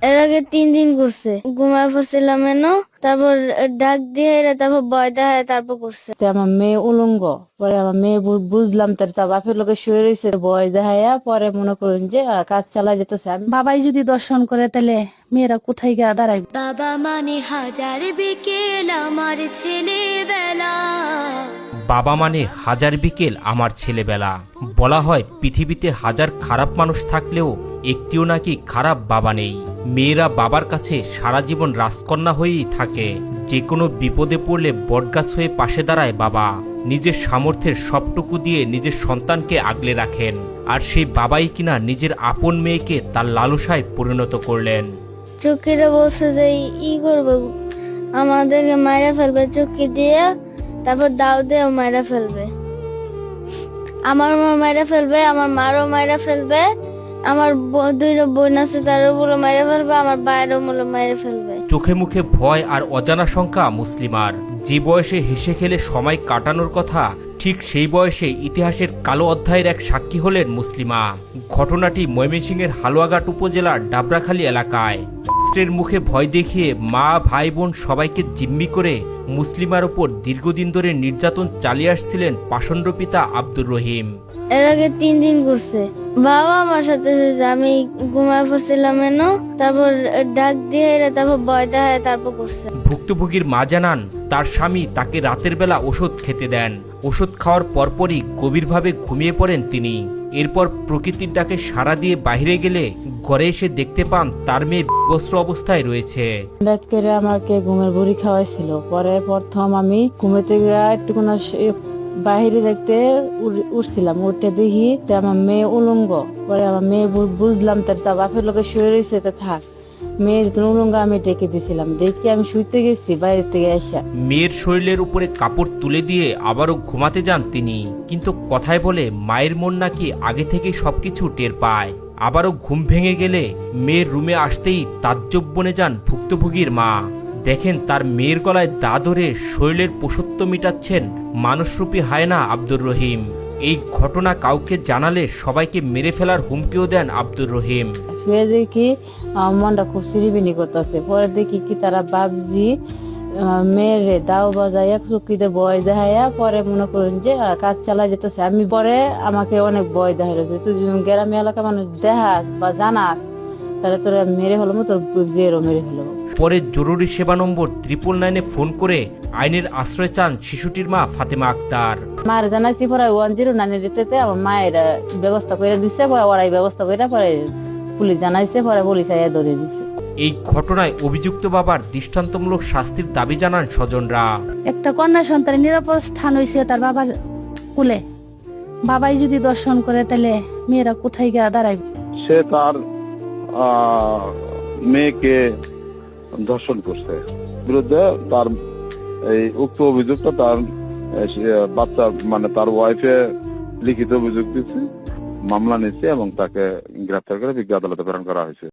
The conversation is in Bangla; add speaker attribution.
Speaker 1: এর আগে 3 দিন করছে, ঘুমায় পড়ছিলাম এনো, তারপর ডাক দিয়ে এরা তারপর ভয় দেখায় তারপর করছে।
Speaker 2: আমার মেয়ে উলঙ্গ, পরে আমার মেয়ে বুঝলাম তার বাপের লোকে শুয়ে রয়েছে, ভয় দেখাইয়া পরে মনে করুন যে কাজ চালা যেতেছে।
Speaker 3: বাবাই যদি দর্শন করে তাহলে মেয়েরা কোথায় গিয়ে দাঁড়ায়?
Speaker 4: বাবা মানে হাজার বিকেল আমার ছেলেবেলা।
Speaker 5: বাবা মানে হাজার বিকেল আমার ছেলেবেলা। বলা হয় পৃথিবীতে হাজার খারাপ মানুষ থাকলেও একটিও নাকি খারাপ বাবা নেই। মেয়েরা বাবার কাছে সারা জীবন রাজকন্যা হয়েই থাকে। যে কোনো বিপদে পড়লে বটগাছ হয়ে পাশে দাঁড়ায় বাবা। নিজের সামর্থ্যের সবটুকু দিয়ে নিজের সন্তানকে আগলে রাখেন। আর সেই বাবাই কিনা নিজের আপন মেয়েকে তার লালসায় পরিণত করলেন।
Speaker 1: চকিরা বলছে যে ই করবো, আমাদেরকে মাইরা ফেলবে চকি দিয়ে, তারপর দাও দিয়ে মাইরা ফেলবে, আমার মা মাইরা ফেলবে, আমার মারও মাইরা ফেলবে, আমার দুইটা বোন আছে তারও বলে মাইরা ফেলবে, আমার ভাইয়েরও বলে মাইরা ফেলবে।
Speaker 5: চোখে মুখে ভয় আর অজানা শঙ্কা মুসলিমার। যে বয়সে হেসে খেলে সময় কাটানোর কথা, ঠিক সেই বয়সে ইতিহাসের কালো অধ্যায়ের এক সাক্ষী হলেন মুসলিমা। ঘটনাটি ময়মনসিংহের হালুয়াঘাট উপজেলার ডাবরাখালী এলাকায়। স্ত্রীর মুখে ভয় দেখিয়ে মা ভাই বোন সবাইকে জিম্মি করে মুসলিমার উপর দীর্ঘদিন ধরে নির্যাতন চালিয়ে আসছিলেন পাষণ্ড পিতা আব্দুর রহিম।
Speaker 1: এর আগে 3 দিন করছে, বাবা আমার সাথে শুয়েছে, আমি ঘুমায় পড়ছিলাম এনো, তারপর ডাক দিয়ে এরা তারপর ভয় দেখায় তারপর করছে।
Speaker 5: ভুক্তভোগীর মা জানান তার স্বামী তাকে রাতের বেলা ওষুধ খেতে দেন। ওষুধ খাওয়ার পরপরই গভীরভাবে ঘুমিয়ে পড়েন তিনি। এরপর প্রকৃতির ডাকে সাড়া দিয়ে বাইরে গেলে ঘরে এসে দেখতে পান তার মেয়ে বিবস্ত্র অবস্থায় রয়েছে।
Speaker 2: রাত করে আমাকে ঘুমের বড়ি খাওয়াইছিল। পরে প্রথম আমি ঘুমেতে গিয়ে একটুকুনা বাহিরে দেখতে উঠছিলাম, উঠে দেখি যে আমার মেয়ে উলঙ্গ। পরে আমার মেয়ে বুঝলাম তার বাপের লোকে শুয়ে রয়েছে, তা থাক মেয়ের উলঙ্গ আমি ডেকে দিছিলাম। ডেকে আমি শুইতে গেছি বাইরে থেকে আসা।
Speaker 5: মেয়ের শরীরের উপরে কাপড় তুলে দিয়ে আবারও ঘুমাতে যান তিনি। কিন্তু কথায় বলে মায়ের মন নাকি আগে থেকেই সবকিছু টের পায়। আবারও ঘুম ভেঙে গেলে মেয়ের রুমে আসতেই তাজ্জব বনে যান ভুক্তভোগীর মা। দেখেন তার মেয়ের গলায় দা ধরে শরীরের পোষত্ব মিটাচ্ছেন মানুষরূপী হায়না আব্দুর রহিম। এই ঘটনা কাউকে জানালে সবাইকে মেরে ফেলার হুমকিও দেন আব্দুর রহিম।
Speaker 2: শুয়ে দেখি আমার মনটা খুব সিরিবিনি করতেছে। পরে দেখি কি তারা বাবজি মেয়েরে দাও বাজাইয়া চুকিতে ভয় দেখাইয়া পরে মনে করুন যে কাজ চালা যেতেছে। আমি পরে আমাকে অনেক ভয় দেখাইলো যে তুই গ্রামে এলাকা মানুষ দেখাস বা জানাস তাহলে তোরা মেরে হলো তোর জেরও মেরে হলো।
Speaker 5: পরে জরুরি সেবা নম্বর 999 ফোন করে আইনের আশ্রয় চান শিশুটির মা ফাতেমা আক্তার।
Speaker 2: মার জানাইছি পরে 109 দিতে আমার মায়ের ব্যবস্থা করে দিচ্ছে, ওরাই ব্যবস্থা করে পরে পুলিশ জানাইছে, পরে পুলিশ আইয়া ধরে দিচ্ছে।
Speaker 5: এই ঘটনায় অভিযুক্ত বাবার দৃষ্টান্তমূলক শাস্তির দাবি জানান স্বজনরা।
Speaker 3: একটা কন্যা সন্তানের নিরাপদ স্থান হয়েছে তার বাবার কুলে। বাবাই যদি দর্শন করে তাহলে মেয়েরা কোথায় গিয়ে দাঁড়ায়?
Speaker 6: সে তার মেয়েকে ধর্ষণ করছে বিরুদ্ধে তার এই উক্ত অভিযোগটা তার বাচ্চা মানে তার ওয়াইফে লিখিত অভিযোগ দিচ্ছে, মামলা নিচ্ছে এবং তাকে গ্রেপ্তার করে বিজ্ঞ আদালতে প্রেরণ করা হয়েছে।